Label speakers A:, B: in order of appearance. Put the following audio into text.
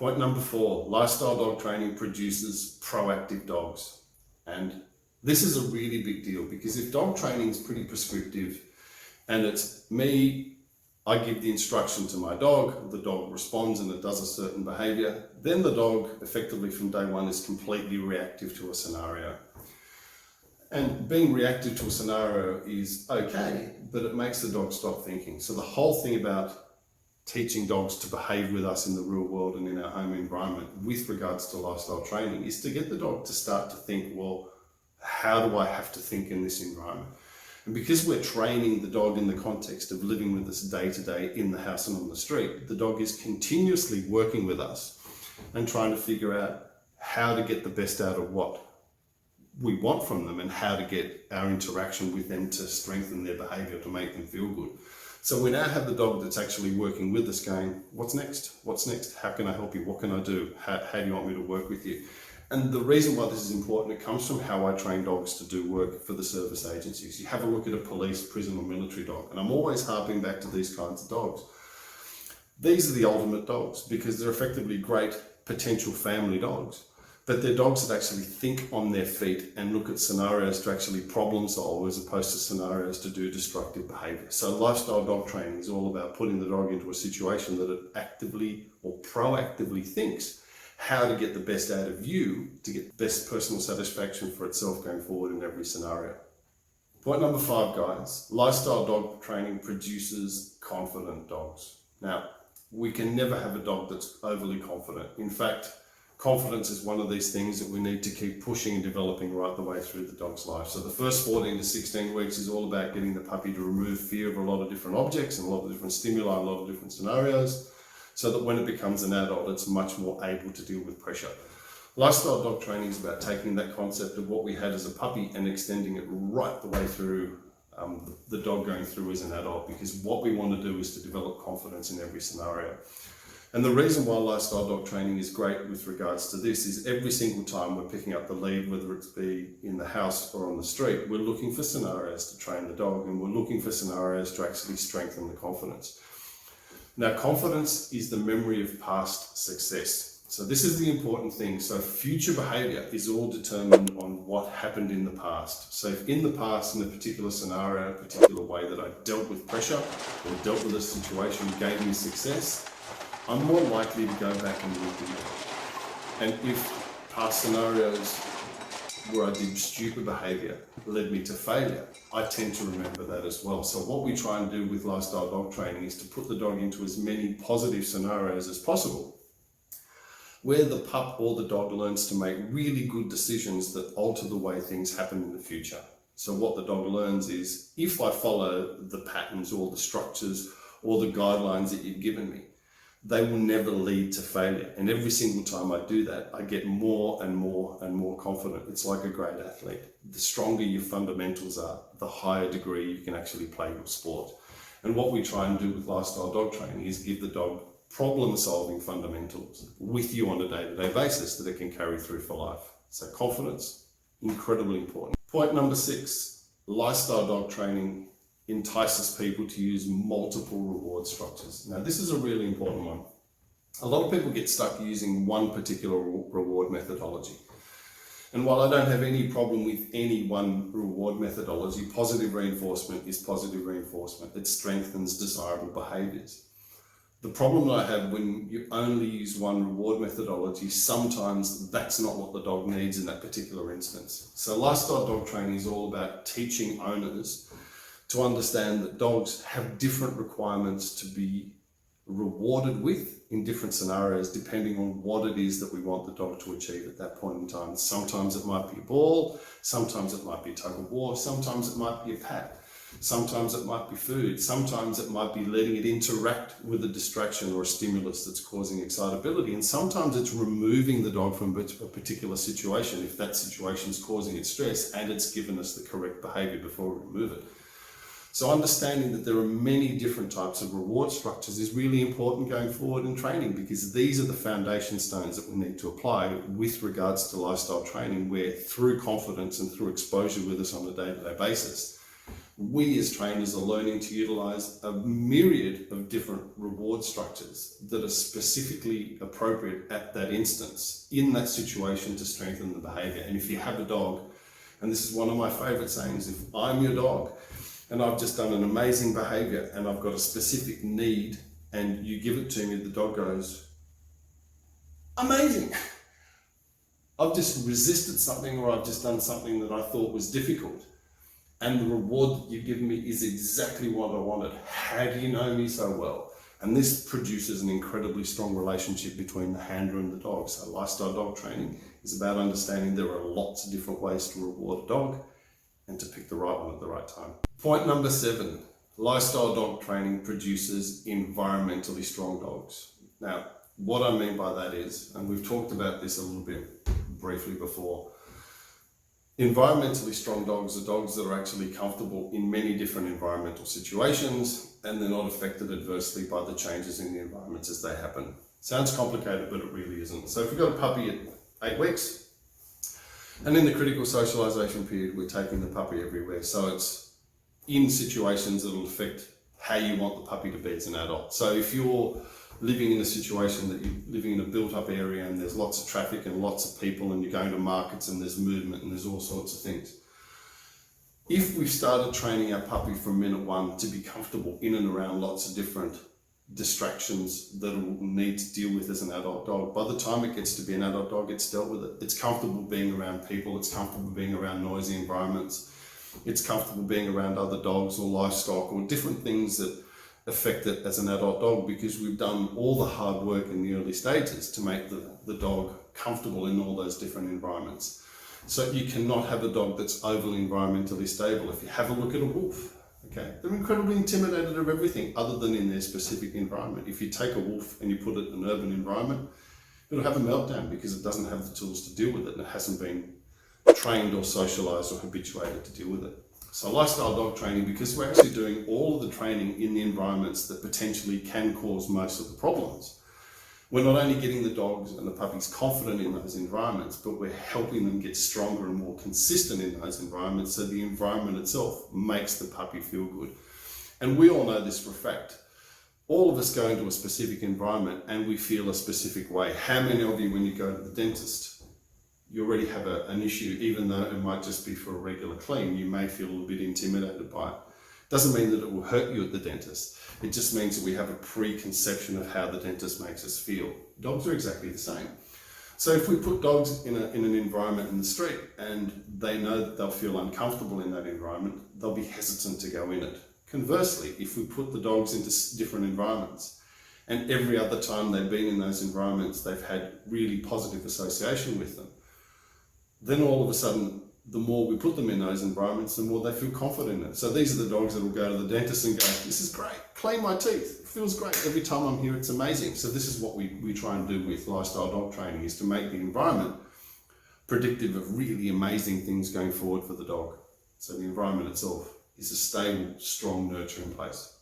A: Point number 4, lifestyle dog training produces proactive dogs. And this is a really big deal, because if dog training is pretty prescriptive and it's me, I give the instruction to my dog, the dog responds and it does a certain behavior, then the dog effectively from day one is completely reactive to a scenario. And being reactive to a scenario is okay, but it makes the dog stop thinking. So the whole thing about teaching dogs to behave with us in the real world and in our home environment with regards to lifestyle training is to get the dog to start to think, well, how do I have to think in this environment? And because we're training the dog in the context of living with us day to day in the house and on the street, the dog is continuously working with us and trying to figure out how to get the best out of what we want from them and how to get our interaction with them to strengthen their behavior, to make them feel good. So we now have the dog that's actually working with us going, what's next? What's next? How can I help you? What can I do? How do you want me to work with you? And the reason why this is important, it comes from how I train dogs to do work for the service agencies. You have a look at a police, prison or military dog, and I'm always harping back to these kinds of dogs. These are the ultimate dogs because they're effectively great potential family dogs. But they're dogs that actually think on their feet and look at scenarios to actually problem solve as opposed to scenarios to do destructive behavior. So lifestyle dog training is all about putting the dog into a situation that it actively or proactively thinks how to get the best out of you to get the best personal satisfaction for itself going forward in every scenario. Point number 5, guys, lifestyle dog training produces confident dogs. Now, we can never have a dog that's overly confident. In fact, confidence is one of these things that we need to keep pushing and developing right the way through the dog's life. So the first 14 to 16 weeks is all about getting the puppy to remove fear of a lot of different objects and a lot of different stimuli, a lot of different scenarios, so that when it becomes an adult, it's much more able to deal with pressure. Lifestyle dog training is about taking that concept of what we had as a puppy and extending it right the way through the dog going through as an adult, because what we want to do is to develop confidence in every scenario. And the reason why lifestyle dog training is great with regards to this is every single time we're picking up the lead, whether it's be in the house or on the street, we're looking for scenarios to train the dog, and we're looking for scenarios to actually strengthen the confidence. Now, confidence is the memory of past success. So this is the important thing. So future behavior is all determined on what happened in the past. So if in the past, in a particular scenario, a particular way that I dealt with pressure or dealt with a situation gave me success, I'm more likely to go back and repeat it. And if past scenarios where I did stupid behavior led me to failure, I tend to remember that as well. So what we try and do with lifestyle dog training is to put the dog into as many positive scenarios as possible, where the pup or the dog learns to make really good decisions that alter the way things happen in the future. So what the dog learns is, if I follow the patterns or the structures or the guidelines that you've given me, they will never lead to failure. And every single time I do that, I get more and more and more confident. It's like a great athlete. The stronger your fundamentals are, the higher degree you can actually play your sport. And what we try and do with lifestyle dog training is give the dog problem-solving fundamentals with you on a day-to-day basis that it can carry through for life. So confidence, incredibly important. Point number 6, lifestyle dog training entices people to use multiple reward structures. Now, this is a really important one. A lot of people get stuck using one particular reward methodology. And while I don't have any problem with any one reward methodology, positive reinforcement is positive reinforcement. It strengthens desirable behaviors. The problem that I have when you only use one reward methodology, sometimes that's not what the dog needs in that particular instance. So lifestyle dog training is all about teaching owners to understand that dogs have different requirements to be rewarded with in different scenarios, depending on what it is that we want the dog to achieve at that point in time. Sometimes it might be a ball, sometimes it might be a tug of war, sometimes it might be a pat, sometimes it might be food, sometimes it might be letting it interact with a distraction or a stimulus that's causing excitability, and sometimes it's removing the dog from a particular situation if that situation is causing it stress and it's given us the correct behavior before we remove it. So understanding that there are many different types of reward structures is really important going forward in training, because these are the foundation stones that we need to apply with regards to lifestyle training, where through confidence and through exposure with us on a day-to-day basis, we as trainers are learning to utilize a myriad of different reward structures that are specifically appropriate at that instance, in that situation, to strengthen the behavior. And if you have a dog, and this is one of my favorite sayings, if I'm your dog and I've just done an amazing behavior and I've got a specific need and you give it to me, the dog goes, amazing. I've just resisted something, or I've just done something that I thought was difficult. And the reward that you've given me is exactly what I wanted. How do you know me so well? And this produces an incredibly strong relationship between the handler and the dog. So lifestyle dog training is about understanding there are lots of different ways to reward a dog and to pick the right one at the right time. Point number 7, lifestyle dog training produces environmentally strong dogs. Now, what I mean by that is, and we've talked about this a little bit briefly before, environmentally strong dogs are dogs that are actually comfortable in many different environmental situations, and they're not affected adversely by the changes in the environments as they happen. Sounds complicated, but it really isn't. So if we've got a puppy at 8 weeks, and in the critical socialization period, we're taking the puppy everywhere. So it's in situations that will affect how you want the puppy to be as an adult. So if you're living in a situation that you're living in a built-up area and there's lots of traffic and lots of people, and you're going to markets and there's movement and there's all sorts of things. If we've started training our puppy from minute 1 to be comfortable in and around lots of different distractions that it will need to deal with as an adult dog, by the time it gets to be an adult dog, it's dealt with it. It's comfortable being around people, it's comfortable being around noisy environments, it's comfortable being around other dogs or livestock or different things that affect it as an adult dog, because we've done all the hard work in the early stages to make the dog comfortable in all those different environments. So you cannot have a dog that's overly environmentally stable. If you have a look at a wolf, okay, they're incredibly intimidated of everything other than in their specific environment. If you take a wolf and you put it in an urban environment, it'll have a meltdown because it doesn't have the tools to deal with it and it hasn't been trained or socialized or habituated to deal with it. So lifestyle dog training, because we're actually doing all of the training in the environments that potentially can cause most of the problems, we're not only getting the dogs and the puppies confident in those environments, but we're helping them get stronger and more consistent in those environments, so the environment itself makes the puppy feel good. And we all know this for a fact. All of us go into a specific environment and we feel a specific way. How many of you, when you go to the dentist, you already have an issue, even though it might just be for a regular clean, you may feel a little bit intimidated by it. Doesn't mean that it will hurt you at the dentist. It just means that we have a preconception of how the dentist makes us feel. Dogs are exactly the same. So if we put dogs in an environment in the street and they know that they'll feel uncomfortable in that environment, they'll be hesitant to go in it. Conversely, if we put the dogs into different environments and every other time they've been in those environments, they've had really positive association with them, then all of a sudden, the more we put them in those environments, the more they feel confident in it. So these are the dogs that will go to the dentist and go, this is great, clean my teeth, it feels great. Every time I'm here, it's amazing. So this is what we try and do with lifestyle dog training, is to make the environment predictive of really amazing things going forward for the dog. So the environment itself is a stable, strong, nurturing place.